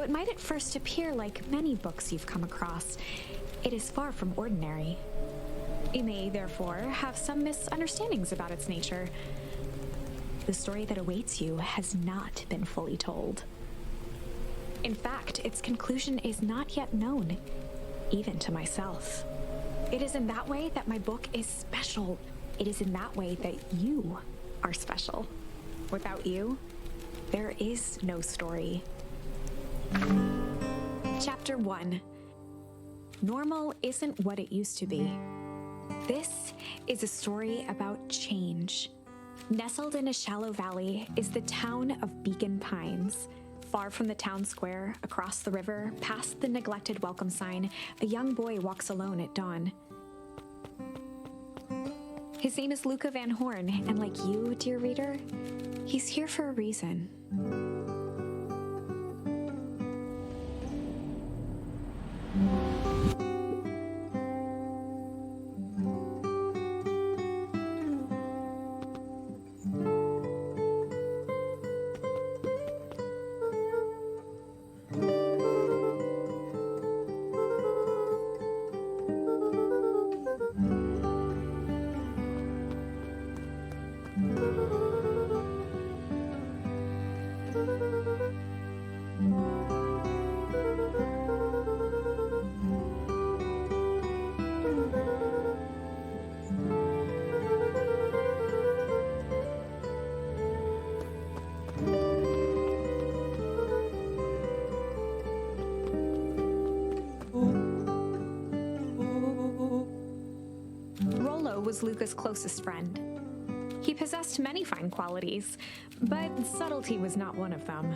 it might at first appear like many books you've come across, it is far from ordinary. You may, therefore, have some misunderstandings about its nature. The story that awaits you has not been fully told. In fact, its conclusion is not yet known, even to myself. It is in that way that my book is special. It is in that way that you are special. Without you, there is no story. Chapter 1. Normal isn't what it used to be. This is a story about change. Nestled in a shallow valley is the town of Beacon Pines. Far from the town square, across the river, past the neglected welcome sign, a young boy walks alone at dawn. His name is Luca Van Horn, and like you, dear reader, he's here for a reason. Was Luca's closest friend. He possessed many fine qualities, but subtlety was not one of them.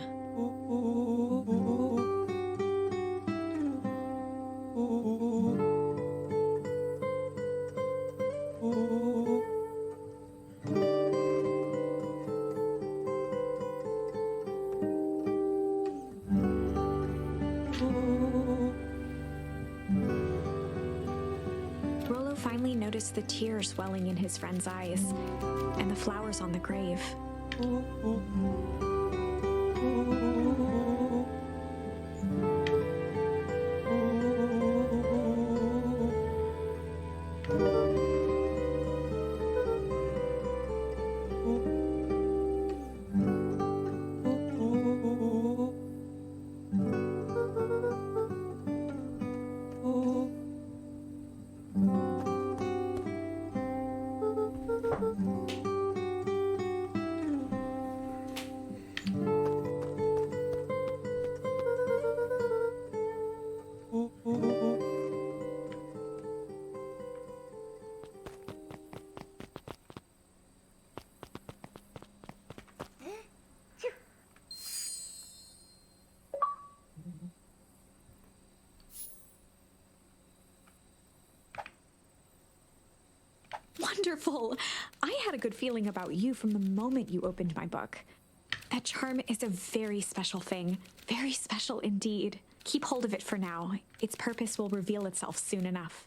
Finally noticed the tears welling in his friend's eyes and the flowers on the grave. Wonderful! I had a good feeling about you from the moment you opened my book. That charm is a very special thing. Very special indeed. Keep hold of it for now. Its purpose will reveal itself soon enough.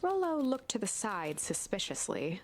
Rollo looked to the side suspiciously.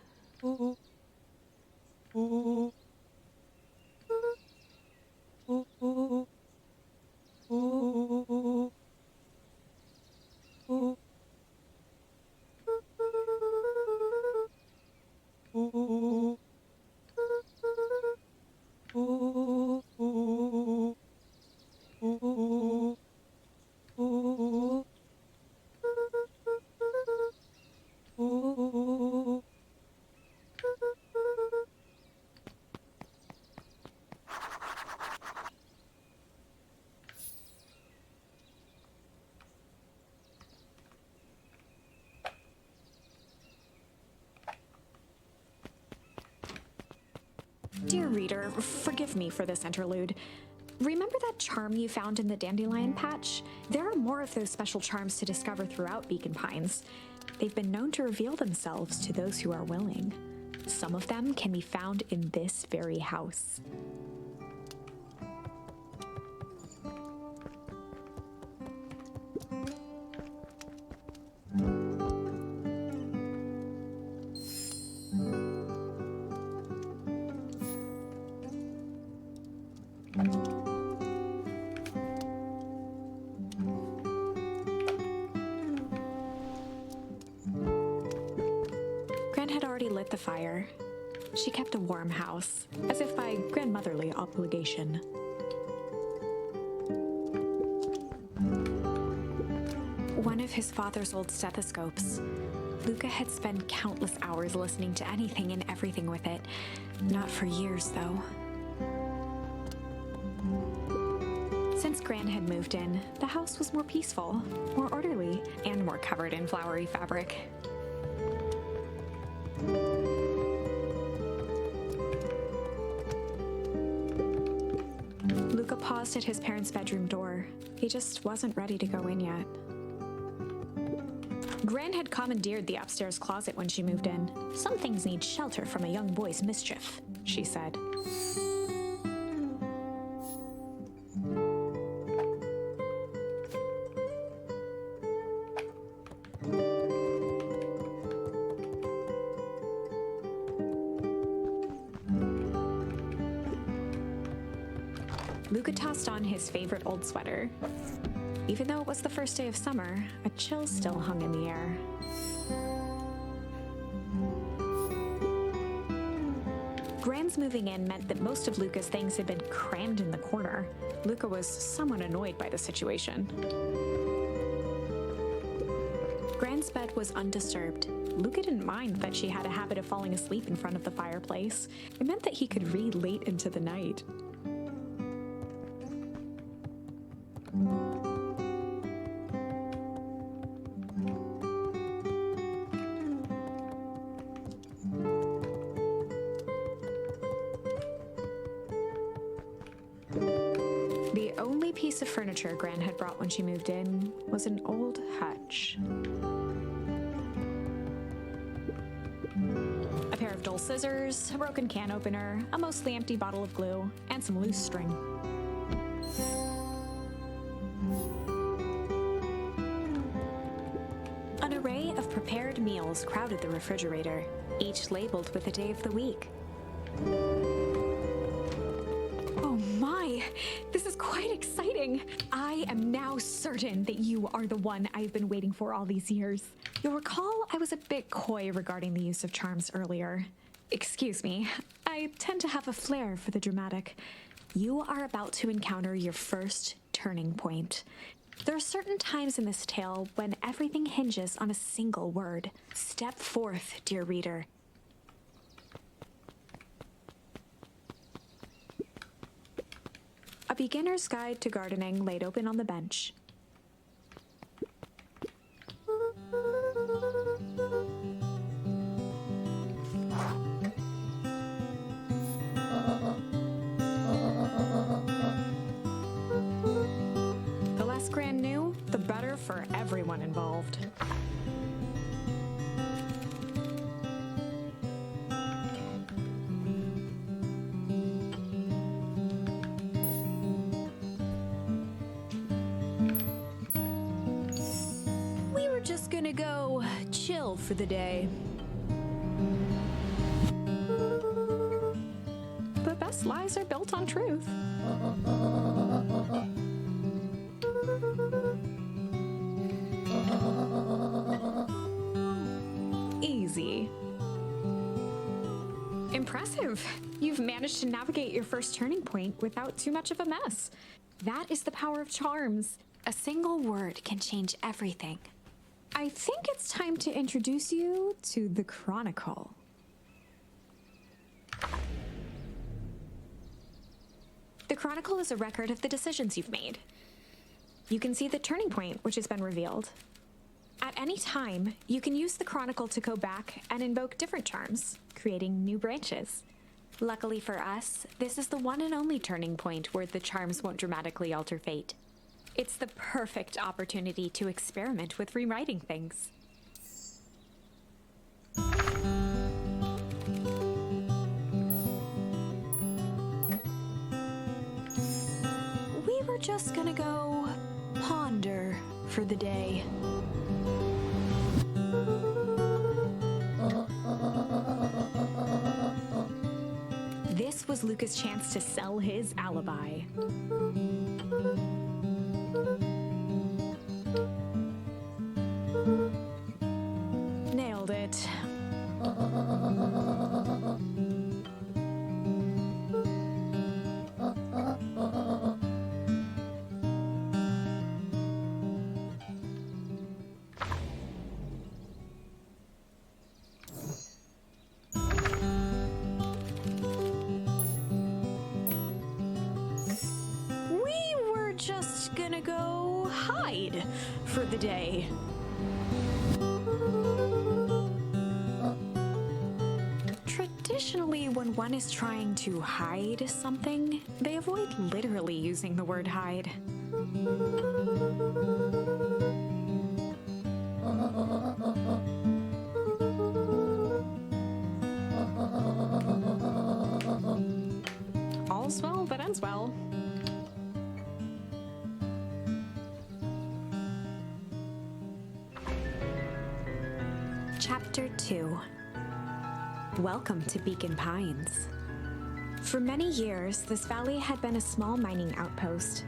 Dear reader, forgive me for this interlude. Remember that charm you found in the dandelion patch? There are more of those special charms to discover throughout Beacon Pines. They've been known to reveal themselves to those who are willing. Some of them can be found in this very house. Gran had already lit the fire. She kept a warm house, as if by grandmotherly obligation. One of his father's old stethoscopes. Luca had spent countless hours listening to anything and everything with it. Not for years, though. Since Gran had moved in, the house was more peaceful, more orderly, and more covered in flowery fabric. Luca paused at his parents' bedroom door. He just wasn't ready to go in yet. Gran had commandeered the upstairs closet when she moved in. Some things need shelter from a young boy's mischief, she said. Luca tossed on his favorite old sweater. Even though it was the first day of summer, a chill still hung in the air. Gran's moving in meant that most of Luca's things had been crammed in the corner. Luca was somewhat annoyed by the situation. Gran's bed was undisturbed. Luca didn't mind that she had a habit of falling asleep in front of the fireplace. It meant that he could read late into the night. The only piece of furniture Gran had brought when she moved in was an old hutch. A pair of dull scissors, a broken can opener, a mostly empty bottle of glue, and some loose string. An array of prepared meals crowded the refrigerator, each labeled with the day of the week. Oh my! This is quite exciting! I am now certain that you are the one I've been waiting for all these years. You'll recall I was a bit coy regarding the use of charms earlier. Excuse me, I tend to have a flair for the dramatic. You are about to encounter your first turning point. There are certain times in this tale when everything hinges on a single word. Step forth, dear reader. A beginner's guide to gardening laid open on the bench. The less Gran knew, the better for everyone involved. We were just gonna go chill for the day. The best lies are built on truth. Easy. Impressive. You've managed to navigate your first turning point without too much of a mess. That is the power of charms. A single word can change everything. I think it's time to introduce you to the Chronicle. The Chronicle is a record of the decisions you've made. You can see the turning point which has been revealed. At any time, you can use the Chronicle to go back and invoke different charms, creating new branches. Luckily for us, this is the one and only turning point where the charms won't dramatically alter fate. It's the perfect opportunity to experiment with rewriting things. We were just gonna go ponder for the day. This was Luca's chance to sell his alibi. Nailed it. We were just gonna go hide for the day. Traditionally, when one is trying to hide something, they avoid literally using the word hide. All's well that ends well. Chapter 2. Welcome to Beacon Pines. For many years, this valley had been a small mining outpost.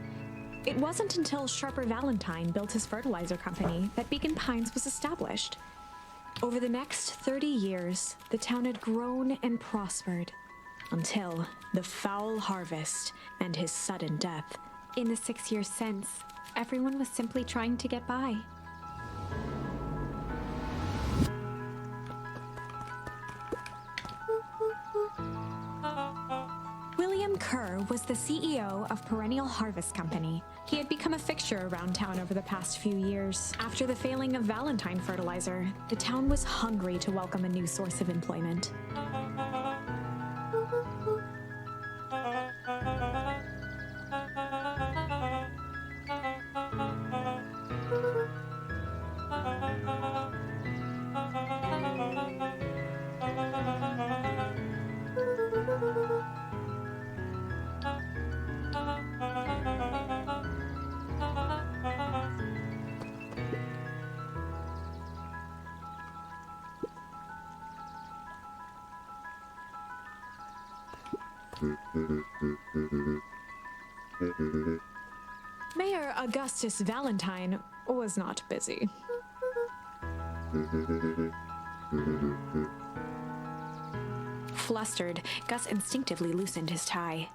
It wasn't until Sharper Valentine built his fertilizer company that Beacon Pines was established. Over the next 30 years, the town had grown and prospered until the foul harvest and his sudden death. In the 6 years since, everyone was simply trying to get by. William Kerr was the CEO of Perennial Harvest Company. He had become a fixture around town over the past few years. After the failing of Valentine Fertilizer, the town was hungry to welcome a new source of employment. Mayor Augustus Valentine was not busy. Flustered, Gus instinctively loosened his tie.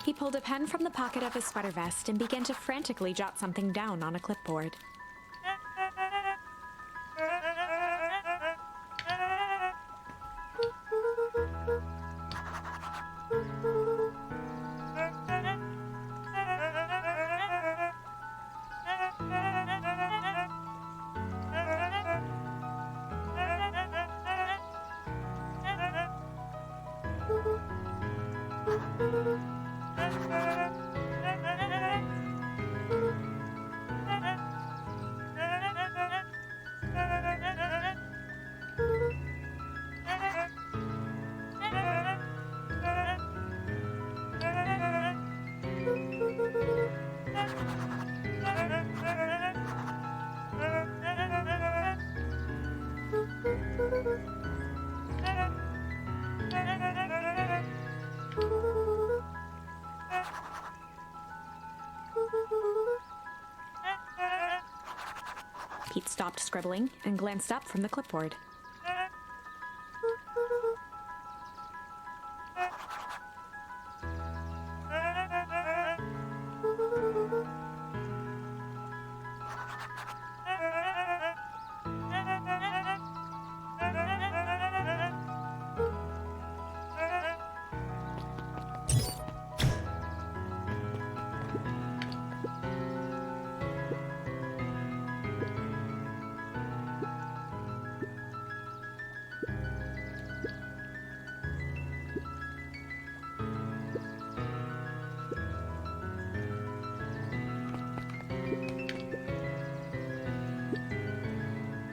He pulled a pen from the pocket of his sweater vest and began to frantically jot something down on a clipboard. Pete stopped scribbling and glanced up from the clipboard.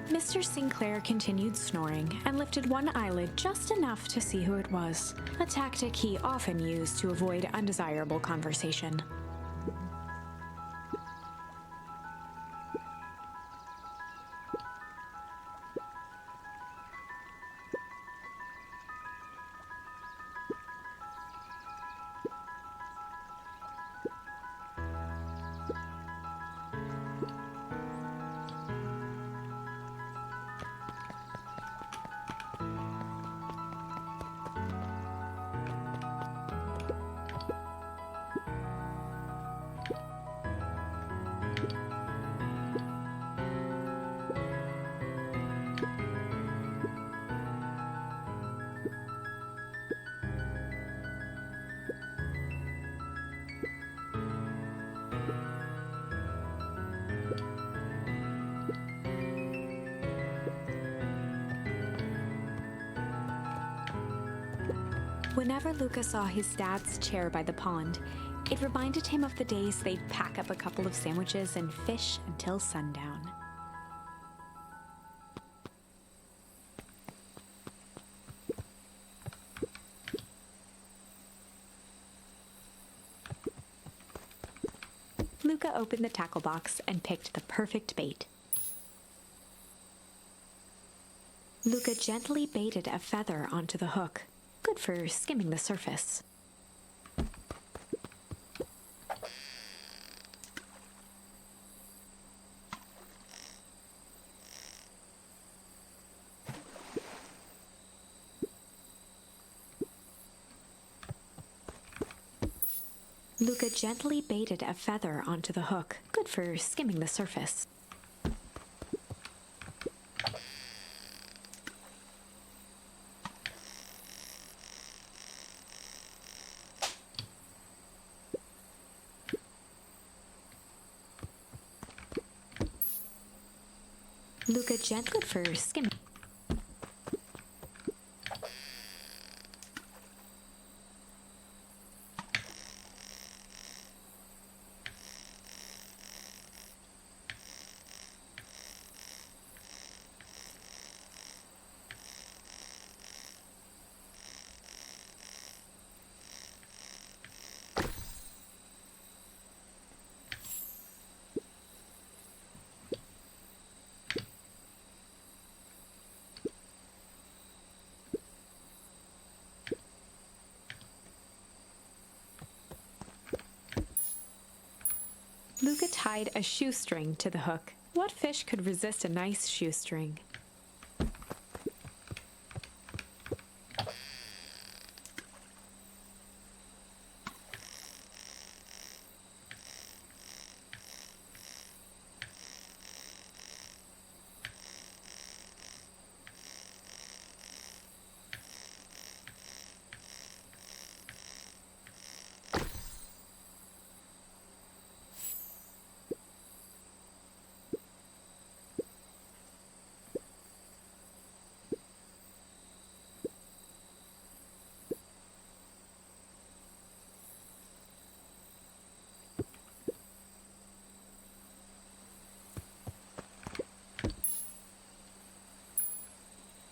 Mr. Sinclair continued snoring and lifted one eyelid just enough to see who it was, a tactic he often used to avoid undesirable conversation. Whenever Luca saw his dad's chair by the pond, it reminded him of the days they'd pack up a couple of sandwiches and fish until sundown. Luca opened the tackle box and picked the perfect bait. Luca gently baited a feather onto the hook, good for skimming the surface. Luca gently baited a feather onto the hook, good for skimming the surface. Luca gently for skimming. Luca tied a shoestring to the hook. What fish could resist a nice shoestring?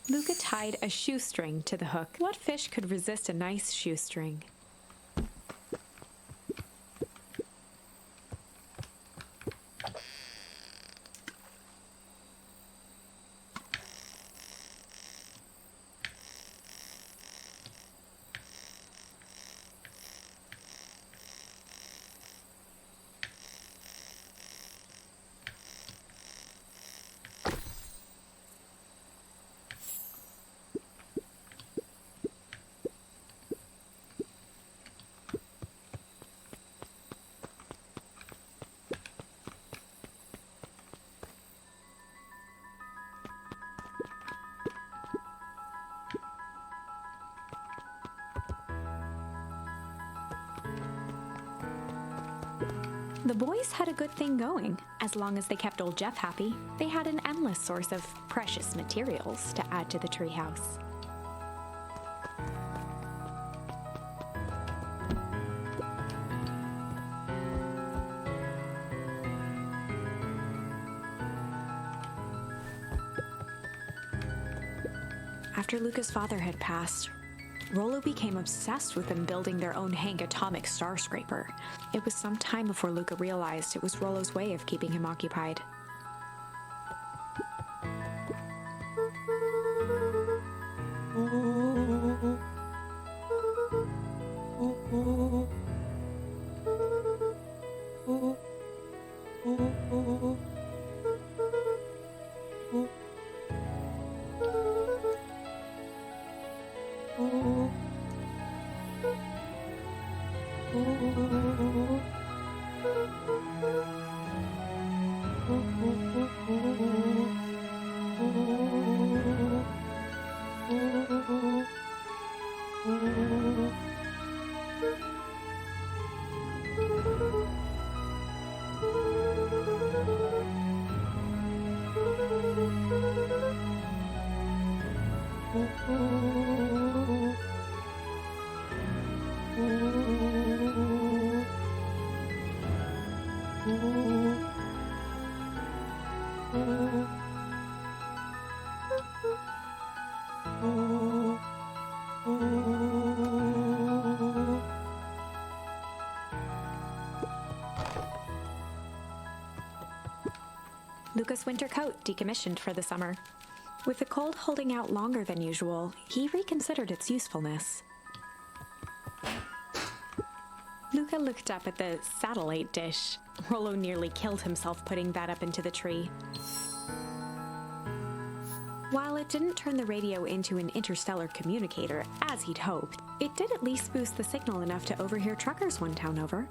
Luca tied a shoestring to the hook. What fish could resist a nice shoestring? The boys had a good thing going. As long as they kept old Jeff happy, they had an endless source of precious materials to add to the treehouse. After Luca's father had passed, Rollo became obsessed with them building their own Hank atomic star scraper. It was some time before Luca realized it was Rollo's way of keeping him occupied. Luca's winter coat decommissioned for the summer. With the cold holding out longer than usual, he reconsidered its usefulness. Luca looked up at the satellite dish. Rollo nearly killed himself putting that up into the tree. While it didn't turn the radio into an interstellar communicator, as he'd hoped, it did at least boost the signal enough to overhear truckers one town over.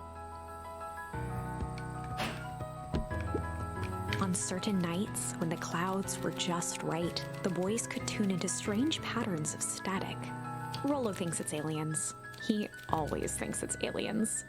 On certain nights, when the clouds were just right, the boys could tune into strange patterns of static. Rollo thinks it's aliens. He always thinks it's aliens.